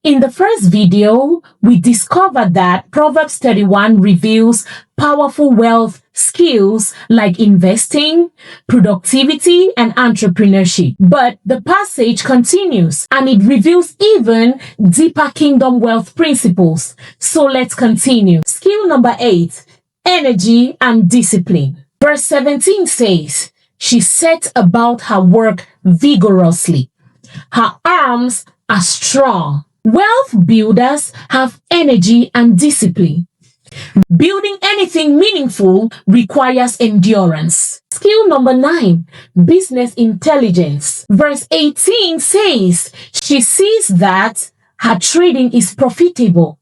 In the first video, we discovered that Proverbs 31 reveals powerful wealth skills like investing, productivity, and entrepreneurship. But the passage continues and it reveals even deeper kingdom wealth principles. So let's continue. Skill number 8, energy and discipline. Verse 17 says, she set about her work vigorously. Her arms are strong. Wealth builders have energy and discipline. Building anything meaningful requires endurance. Skill number 9, business intelligence. Verse 18 says, she sees that her trading is profitable.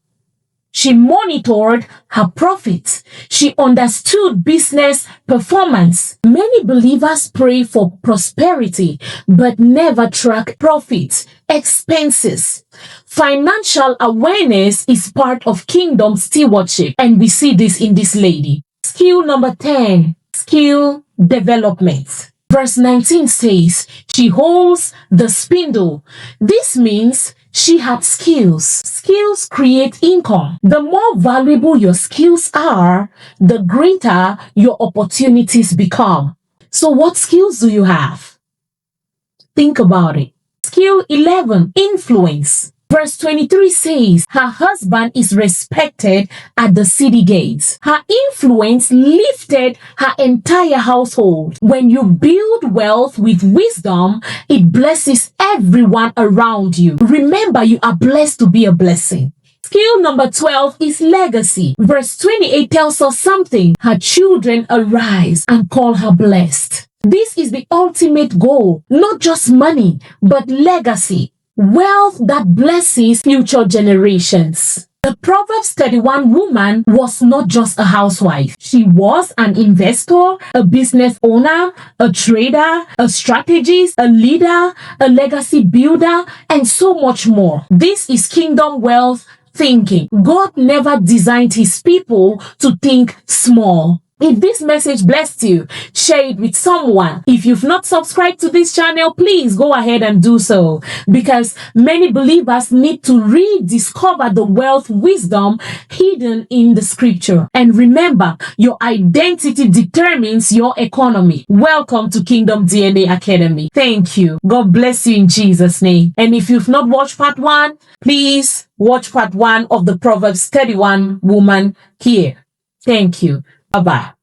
She monitored her profits. She understood business performance. Many believers pray for prosperity, but never track profits, expenses. Financial awareness is part of kingdom stewardship, and we see this in this lady. Skill number 10, skill development. Verse 19 says, she holds the spindle. This means she had skills. Skills create income. The more valuable your skills are, the greater your opportunities become. So what skills do you have? Think about it. Skill 11, influence. Verse 23 says, her husband is respected at the city gates. Her influence lifted her entire household. When you build wealth with wisdom, it blesses everyone around you. Remember, you are blessed to be a blessing. Skill number 12 is legacy. Verse 28 tells us something. Her children arise and call her blessed. This is the ultimate goal, not just money, but legacy. Wealth that blesses future generations. The Proverbs 31 woman was not just a housewife. She was an investor, a business owner, a trader, a strategist, a leader, a legacy builder, and so much more. This is kingdom wealth thinking. God never designed his people to think small. If this message blessed you, share it with someone. If you've not subscribed to this channel, please go ahead and do so, because many believers need to rediscover the wealth wisdom hidden in the scripture. And remember, your identity determines your economy. Welcome to Kingdom DNA Academy. Thank you. God bless you in Jesus' name. And if you've not watched part 1, please watch part 1 of the Proverbs 31 woman here. Thank you. Bye-bye.